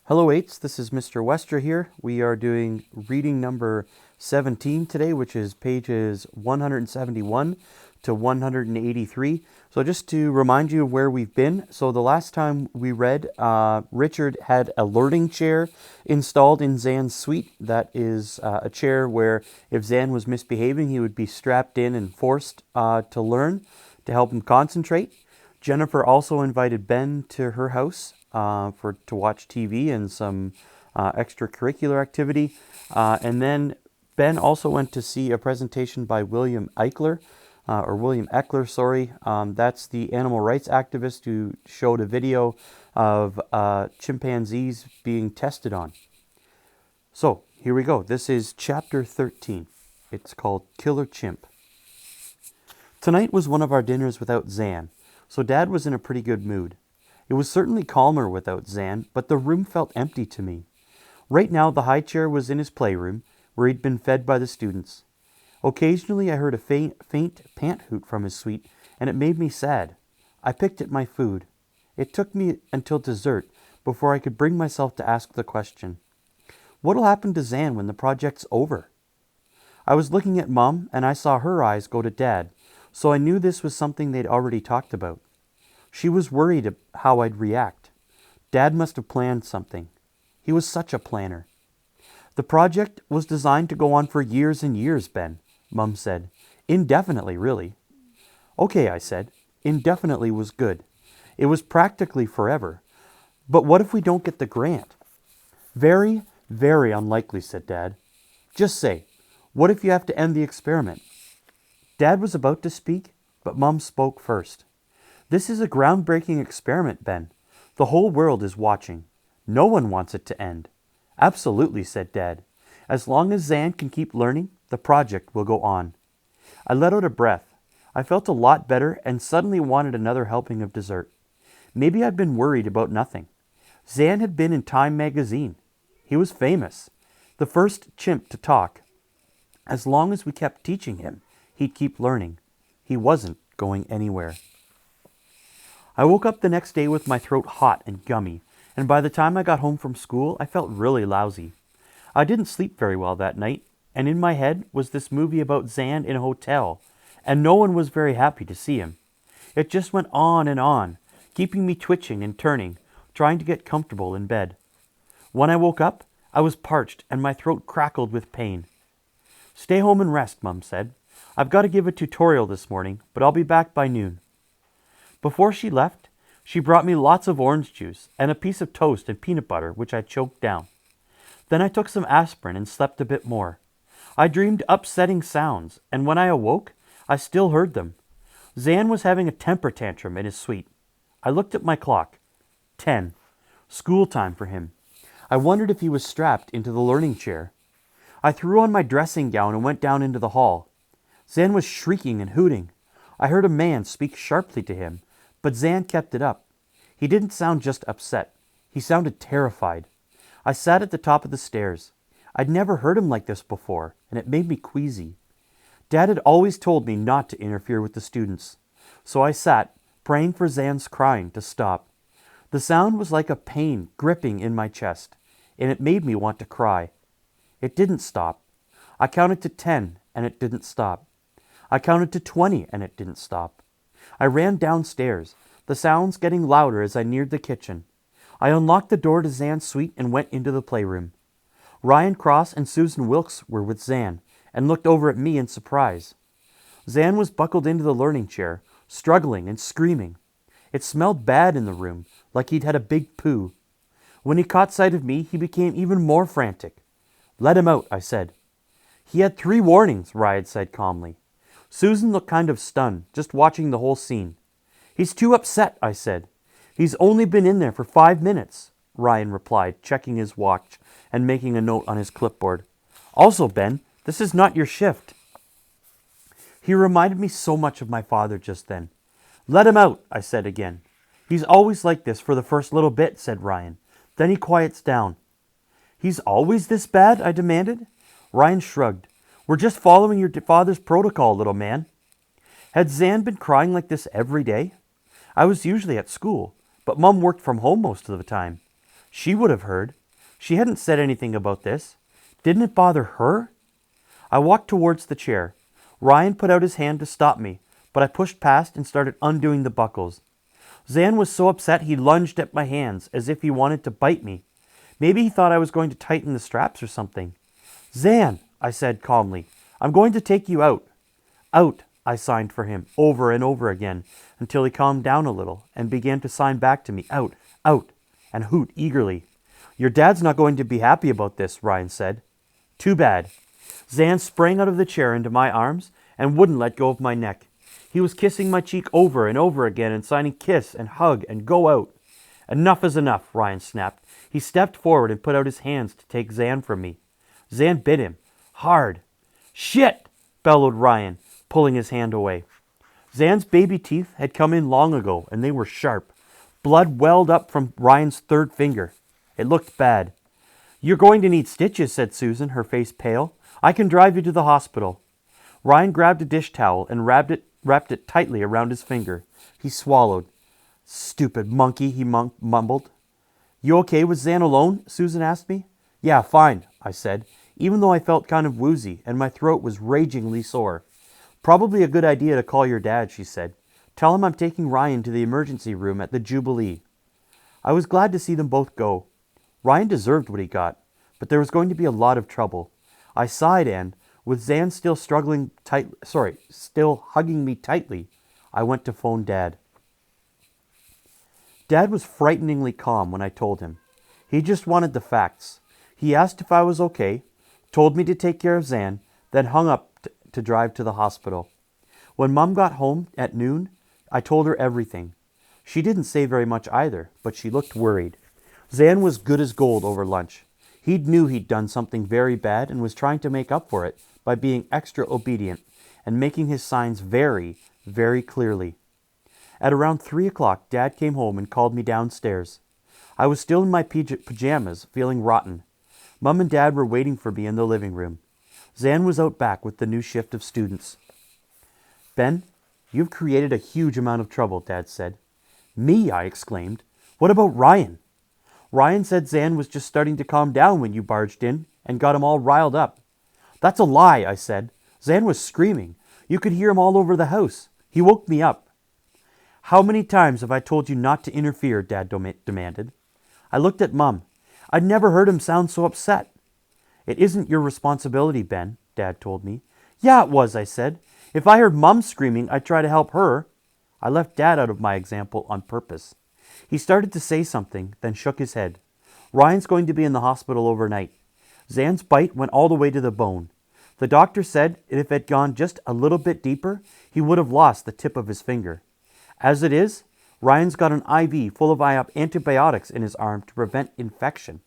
Hello, eights. This is Mr. Westra here. We are doing reading number 17 today, which is pages 171 to 183. So just to remind you of where we've been. So the last time we read, Richard had a learning chair installed in Zan's suite. That is a chair where if Zan was misbehaving, he would be strapped in and forced to learn to help him concentrate. Jennifer also invited Ben to her house to watch TV and some extracurricular activity. And then Ben also went to see a presentation by William Eckler. That's the animal rights activist who showed a video of chimpanzees being tested on. So here we go. This is chapter 13. It's called Killer Chimp. Tonight was one of our dinners without Zan, so Dad was in a pretty good mood. It was certainly calmer without Zan, but the room felt empty to me. Right now the high chair was in his playroom, where he'd been fed by the students. Occasionally I heard a faint pant hoot from his suite, and it made me sad. I picked at my food. It took me until dessert before I could bring myself to ask the question. What'll happen to Zan when the project's over? I was looking at Mom, and I saw her eyes go to Dad, so I knew this was something they'd already talked about. She was worried how I'd react. Dad must have planned something. He was such a planner. The project was designed to go on for years and years, Ben, Mum said. Indefinitely, really. Okay, I said. Indefinitely was good. It was practically forever. But what if we don't get the grant? Very, very unlikely, said Dad. Just say, what if you have to end the experiment? Dad was about to speak, but Mum spoke first. This is a groundbreaking experiment, Ben. The whole world is watching. No one wants it to end. Absolutely, said Dad. As long as Zan can keep learning, the project will go on. I let out a breath. I felt a lot better and suddenly wanted another helping of dessert. Maybe I'd been worried about nothing. Zan had been in Time magazine. He was famous. The first chimp to talk. As long as we kept teaching him, he'd keep learning. He wasn't going anywhere. I woke up the next day with my throat hot and gummy, and by the time I got home from school, I felt really lousy. I didn't sleep very well that night, and in my head was this movie about Zan in a hotel, and no one was very happy to see him. It just went on, keeping me twitching and turning, trying to get comfortable in bed. When I woke up, I was parched and my throat crackled with pain. Stay home and rest, Mum said. I've got to give a tutorial this morning, but I'll be back by noon. Before she left, she brought me lots of orange juice and a piece of toast and peanut butter, which I choked down. Then I took some aspirin and slept a bit more. I dreamed upsetting sounds, and when I awoke, I still heard them. Zan was having a temper tantrum in his suite. I looked at my clock. 10. School time for him. I wondered if he was strapped into the learning chair. I threw on my dressing gown and went down into the hall. Zan was shrieking and hooting. I heard a man speak sharply to him, but Zan kept it up. He didn't sound just upset. He sounded terrified. I sat at the top of the stairs. I'd never heard him like this before, and it made me queasy. Dad had always told me not to interfere with the students. So I sat, praying for Zan's crying to stop. The sound was like a pain gripping in my chest, and it made me want to cry. It didn't stop. I counted to 10, and it didn't stop. I counted to 20, and it didn't stop. I ran downstairs, the sounds getting louder as I neared the kitchen. I unlocked the door to Zan's suite and went into the playroom. Ryan Cross and Susan Wilkes were with Zan and looked over at me in surprise. Zan was buckled into the learning chair, struggling and screaming. It smelled bad in the room, like he'd had a big poo. When he caught sight of me, he became even more frantic. Let him out, I said. He had 3 warnings, Ryan said calmly. Susan looked kind of stunned, just watching the whole scene. He's too upset, I said. He's only been in there for 5 minutes, Ryan replied, checking his watch and making a note on his clipboard. Also, Ben, this is not your shift. He reminded me so much of my father just then. Let him out, I said again. He's always like this for the first little bit, said Ryan. Then he quiets down. He's always this bad? I demanded. Ryan shrugged. We're just following your father's protocol, little man. Had Zan been crying like this every day? I was usually at school, but Mum worked from home most of the time. She would have heard. She hadn't said anything about this. Didn't it bother her? I walked towards the chair. Ryan put out his hand to stop me, but I pushed past and started undoing the buckles. Zan was so upset he lunged at my hands as if he wanted to bite me. Maybe he thought I was going to tighten the straps or something. Zan, I said calmly, I'm going to take you out. Out, I signed for him over and over again until he calmed down a little and began to sign back to me, out, out, and hoot eagerly. Your dad's not going to be happy about this, Ryan said. Too bad. Zan sprang out of the chair into my arms and wouldn't let go of my neck. He was kissing my cheek over and over again and signing kiss and hug and go out. Enough is enough, Ryan snapped. He stepped forward and put out his hands to take Zan from me. Zan bit him. Hard. Shit, bellowed Ryan, pulling his hand away. Zan's baby teeth had come in long ago, and they were sharp. Blood welled up from Ryan's third finger. It looked bad. You're going to need stitches, said Susan, her face pale. I can drive you to the hospital. Ryan grabbed a dish towel and wrapped it tightly around his finger. He swallowed. Stupid monkey, he mumbled. You okay with Zan alone? Susan asked me. Yeah, fine, I said, even though I felt kind of woozy and my throat was ragingly sore. Probably a good idea to call your dad, she said. Tell him I'm taking Ryan to the emergency room at the Jubilee. I was glad to see them both go. Ryan deserved what he got, but there was going to be a lot of trouble. I sighed and, with Zan still still hugging me tightly, I went to phone Dad. Dad was frighteningly calm when I told him. He just wanted the facts. He asked if I was okay, told me to take care of Zan, then hung up to drive to the hospital. When Mom got home at noon, I told her everything. She didn't say very much either, but she looked worried. Zan was good as gold over lunch. He knew he'd done something very bad and was trying to make up for it by being extra obedient and making his signs very, very clearly. At around 3 o'clock, Dad came home and called me downstairs. I was still in my pajamas, feeling rotten. Mom and Dad were waiting for me in the living room. Zan was out back with the new shift of students. Ben, you've created a huge amount of trouble, Dad said. Me, I exclaimed. What about Ryan? Ryan said Zan was just starting to calm down when you barged in and got him all riled up. That's a lie, I said. Zan was screaming. You could hear him all over the house. He woke me up. How many times have I told you not to interfere, Dad demanded. I looked at Mum. I'd never heard him sound so upset. It isn't your responsibility, Ben, Dad told me. Yeah, it was, I said. If I heard Mum screaming, I'd try to help her. I left Dad out of my example on purpose. He started to say something, then shook his head. Ryan's going to be in the hospital overnight. Zan's bite went all the way to the bone. The doctor said if it had gone just a little bit deeper, he would have lost the tip of his finger. As it is, Ryan's got an IV full of antibiotics in his arm to prevent infection.